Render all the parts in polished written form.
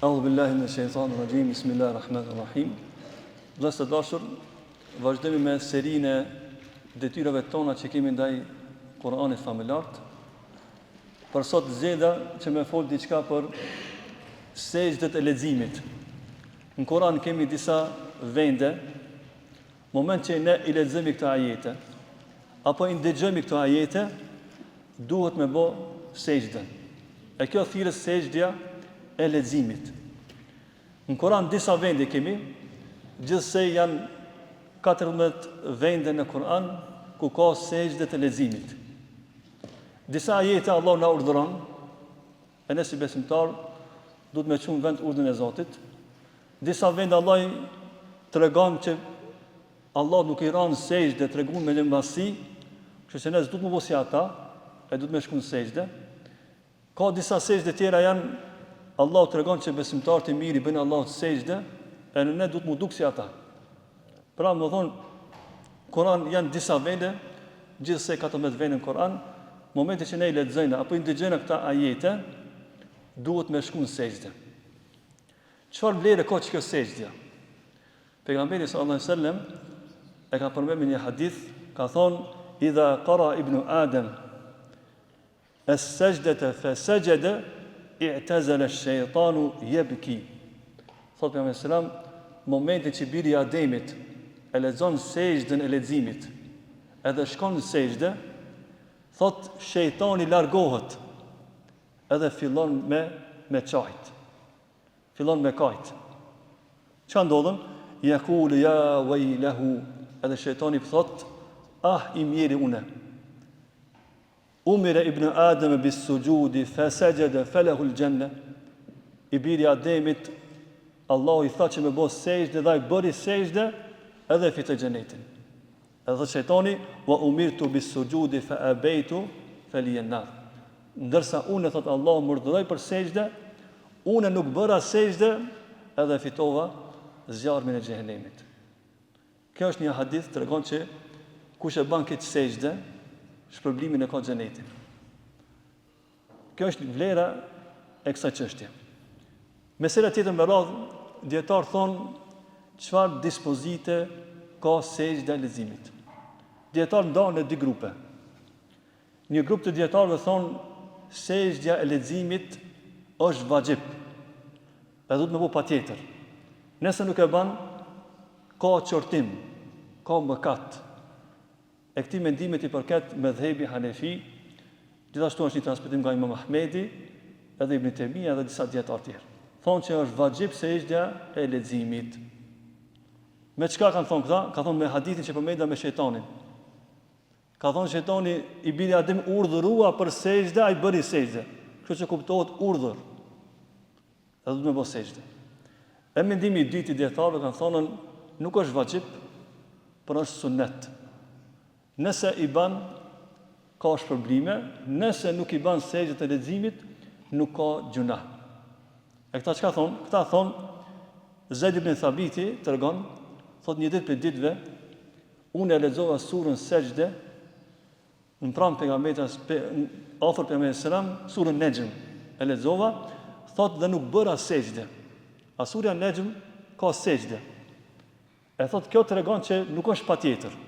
A'udhu billahi minash shaitanir rajim. Bismillahir rahmanir rahim. Vëllezër të dashur, vazhdojmë me serinë e detyrave tona që kemi ndaj Kur'anit familjar. Për sot zgjedha që më fol diçka për sejdët e leximit. Në Kur'an kemi disa vende, moment që ne i lexojmë këto ajete apo i ndëgjojmë këto ajete, duhet me bë sejdën. E kjo thirrët sejdja e leximit. Në Kur'an disa vende kemi, gjithsej janë 14 vende në Kur'an ku ka sejdët e leximit. Disa ajete Allah na urdhëron, e ne si besimtar duhet me çumë vend urdhën e Zotit. Disa vende Allah tregon që Allah nuk i ran sejdë, tregon me lëmbasi, kështu që ne s'duhet më bëj si ata, e duhet me shku në sejdë. Ka disa sejdë tjera janë Allah tregon që besimtarët e mirë i bëjnë Allahut sejdë, e ne duhet mu duk si ata. Pra më thonë, Kur'an janë disa vende, gjithsej 14 vende në Kur'an, momenti që ne i lexojmë apo i ndëgjojmë këta ajete, duhet me shku në sejdë. Çfarë vlerë ka kjo sejdja? Pejgamberi sallallahu alaihi wasallam e ka përmendur një hadith, ka thonë: "Idha qara ibnu Adam as-sajdata fa sajada i'tazala ash-shaytanu yabki." Thot pejgamberi sallallahu alaihi wasallam, momenti që biri i Ademit e lexon sejdën e leximit, edhe shkon në sejdë, thot shejtani largohet, edhe fillon me çajt. Fillon me kajt. Çfarë ndodhen? Yaqulu ya waylahu, edhe shejtani thot, ah i mjeri une. Umira ibn Adam bis sujudi fa sajada falahu al janna. I biri Ademit, Allahu i tha që me bë sejdë dhe ai bëri sejdë edhe fitoi xhenetin. Edhe shejtani wa umirtu bis sujudi fa abaytu faliyan nar. Ndërsa unë thot Allahu më urdhëroi për sejdë, unë nuk bëra sejdë edhe fitova zjarmin e xhehenemit. Kjo është një hadith që tregon që kush e bën këtë sejdë, shpërblimin e ka xhenetin. Kjo është vlera e kësaj çështje. Mesela tjetër me radhë, dietar thonë çfarë dispozite ka sejdja e leximit. Dietar ndan në dy grupe. Një grup të dietarëve thonë sejdja e leximit është vajib. E duhet me bëu patjetër. Nëse nuk e bën, ka qortim, ka mëkat. E këtij mendimit i përket mëdhhebi Hanefi, gjithashtu është një transmetim nga Imam Ahmedi, edhe Ibn Taymija dhe disa dietarë tjerë. Thonë që është vajib sejdja e leximit. Me çka kanë thonë këta? Ka thonë me hadithin që përmenda me shejtanin. Ka thonë shejtani i biri Adem urdhërua për sejdë, ai bëri sejdë. Kështu që kuptohet urdhër. Edhe duhet me bëj sejdë. E mendimi i dytë i dietarëve kanë thonë nuk është vajib, por është sunnet. Nëse i bën, ka shpërblime, nëse nuk i bën sejdën e leximit, nuk ka gjuna. E këta çka thonë? Këta thonë, Zaid ibn Thabiti tregon, thot një ditë për ditëve, unë e lexova surën Sejdë, në pranë pejgamberit, afër pejgamberit selam, surën Nejm e lexova, thot dhe nuk bëra sejdë. A surja Nejm ka sejdë. E thot kjo tregon që nuk është patjetër.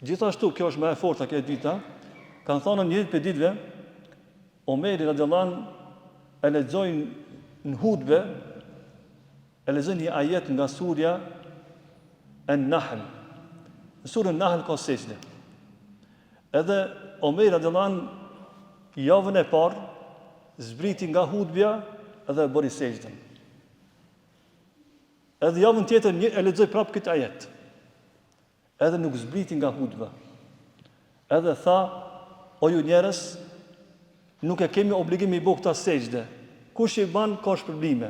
Gjithashtu kjo është më e fortë kjo e dyta, kanë thonë një ditë për ditëve, Omeri radhiyallahu anhu e lexojnë në hutbe, e lexojnë një ajet nga surja An-Nahl. Në surën Nahl ka sejdë. Edhe Omeri radhiyallahu anhu javën e parë zbriti nga hutbja edhe bëri sejdën. Edhe javën tjetër e lexoi prapë këtë ajet. Edhe nuk zbriti nga hutba. Edhe tha, o ju njerëz, nuk e kemi obligim i bëj këta sejdë. Kush i bën ka shpërblime.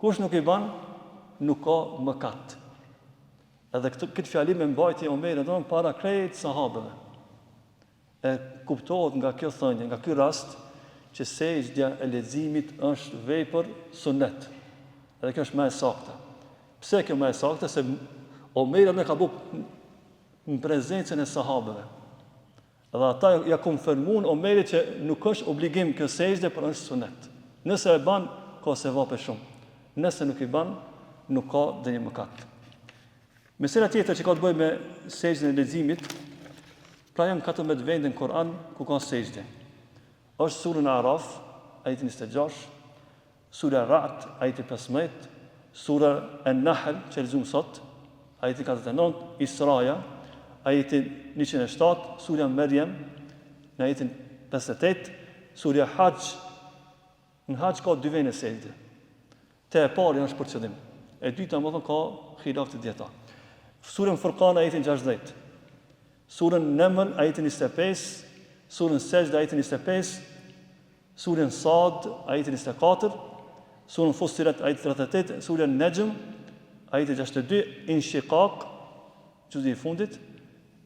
Kush nuk i bën, nuk ka mëkat. Edhe këtë fjalim e mbajti Omeri don para krejt sahabëve. E kuptohet nga kjo thënie, nga ky rast, që sejdja e leximit është vepër sunnet. Edhe kjo është më e saktë. Pse kjo më e saktë? Se Omeri ne ka bëu në prezencën e sahabëve. Dhe ata ja konfirmuan Omerit që nuk është obligim kjo sejdë, por është sunet. Nëse e ban, ka sevape shumë. Nëse nuk i ban, nuk ka dhe një mëkat. Mesela tjetër që ka të bëjë me sejdën e leximit, pra janë 14 vende në Kur'an ku ka sejdë. Është surën Araf, ajeti 26, sura Ra'd, ajeti 15, sura An-Nahl, që lexuam sot, ajeti 49, Israja, ajeti 107, sura Maryam, në ajetin 58, sura Hajj. Në Hajj ka 2 vende sejdë. Te e parë është për qëllim. E dyta më thon ka khilaf të dietar. Surën Furqan ajetin 60. Surën Naml ajetin 25, surën Sajda ajetin 25, surën Sad ajetin 24, surën Fussilat ajetin 38, surën Najm ajetin 62, Inshiqaq juzi i fundit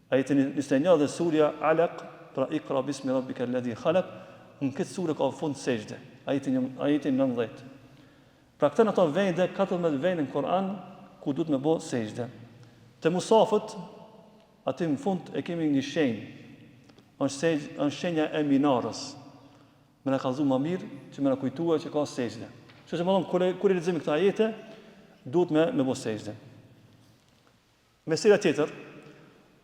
ajetin 21 dhe surja Alaq, pra Iqra bismi rabbikal ladhi khalaq, në këtë surë ka fund sejdë, ajetin 19. Pra këta në ato vende, 14 vende në Kur'an ku duhet me bo sejdë. Të musafët, aty në fund e kemi një shenjë, është shenja e minarës. Me në kalzu më mirë që me në kujtua që ka sejdë. Që që më thonë, kur i lexojmë këta ajete, duhet me bo sejdë. Mesela tjetër,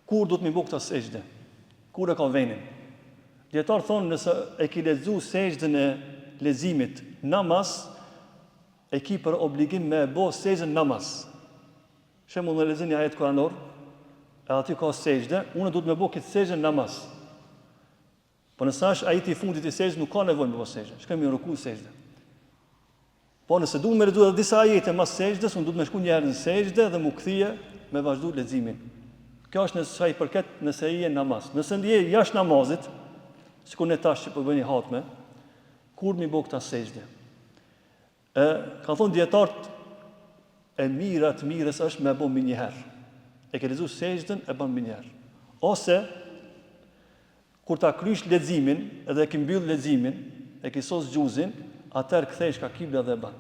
kur duhet me bo këta sejdë? Kur e ka vendin? Dietar thonë, nëse e ki lexu sejdën e leximit namaz, e ki për obligim me bo sejdën namaz. Shemull në lexim një ajet kuranor, e aty ka sejdë, unë duhet me bo këtë sejdën namaz. Po nëse është ajeti i fundit i sejdës, nuk ka nevojë me bo sejdë. Shkojmë në ruku sejdë. Po nëse duhet me lexuar disa ajete mas sejdës, unë duhet me shku një herë në sejdë dhe mu kthie me vazhdu leximin. Kjo është nëse i përket nëse je namaz. Nëse je jashtë namazit, sikur ne tash që po bëni hatme, kur mi bo këta sejdë? Ka thonë dietarët, e mirës është me bo më një herë. E ke lexuar sejdën, e bën më një herë. Ose kur ta krysh leximin, edhe e ke mbyll leximin, e ke sos gjuzin, atëherë kthesh ka kibla dhe e bën.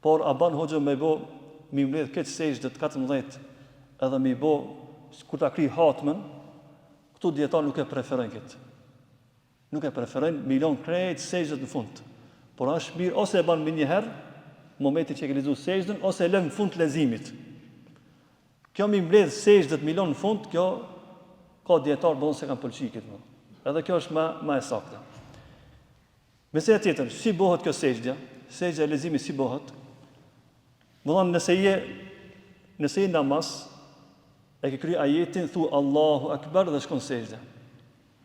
Por a ban hoxha me bo mi mbledh këtë sejdë të 14 edhe mi bo kur ta kry hatmën, këtu dietar nuk e preferojnë këtë. Nuk e preferojnë milion krejt sejdët në fund. Por është mirë ose e bën më një herë, momentin që e ke lexuar sejdën, ose e lën në fund të leximit. Kjo mi mbledh sejdët milion në fund, kjo ka dietar bon se kanë pëlqyer këtë. Edhe kjo është më e saktë. Mesela tjetër, si bëhet kjo sejdja? Sejdja e leximit si bëhet? Do të thonë nëse je namaz, e ke kry ajetin, thu Allahu Akbar dhe shkon sejdë.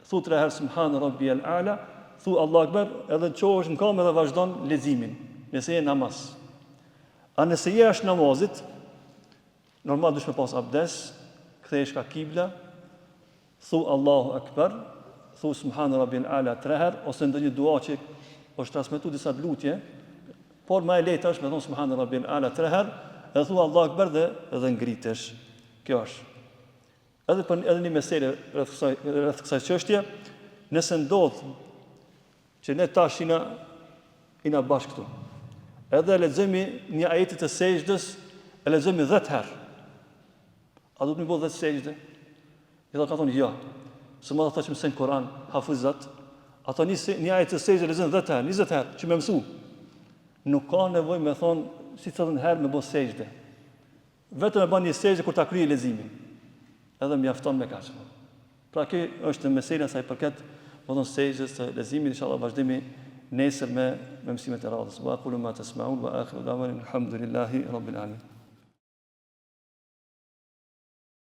Thu 3 herë Subhana Rabbiyal A'la, thu Allahu Akbar, edhe qohesh në kamë dhe vazhdon leximin. Nëse je namaz. A nëse je është namazit, normal dush me pas abdes, kthehesh ka kibla, thu Allahu Akbar, thu Subhana Rabbiyal A'la 3 herë, ose ndonjë dua që është transmetuar disa lutje, por më e lehtë është me thon Subhana Rabbiyal A'la 3 herë, edhe thu Allahu Akbar dhe ngritesh. Kjo është. Edhe një meselë rreth kësaj çështje, nëse ndodh që ne tash ina bashkë këtu, edhe lexojmë një ajet të sejdës, e lexojmë 10 herë. A duhet më bëj 10 sejdë? Edhe ka thonë jo. Se më thotë që mësojnë Kur'an, hafizat, ato një ajet të sejdës lexojnë 10 herë, 20 herë, që më mësu. Nuk ka nevojë me thonë si 30 herë me bëj sejdë. Vetëm e bën një sejdë kur ta kryej leximin. Edhe mjafton me kaq. Pra kjo është mesela sa i përket domthon sejdës së leximit, inshallah vazhdimi nesër me mësimet e radhës. Wa aqulu ma tasma'un wa akhiru da'wana alhamdulillahi rabbil alamin.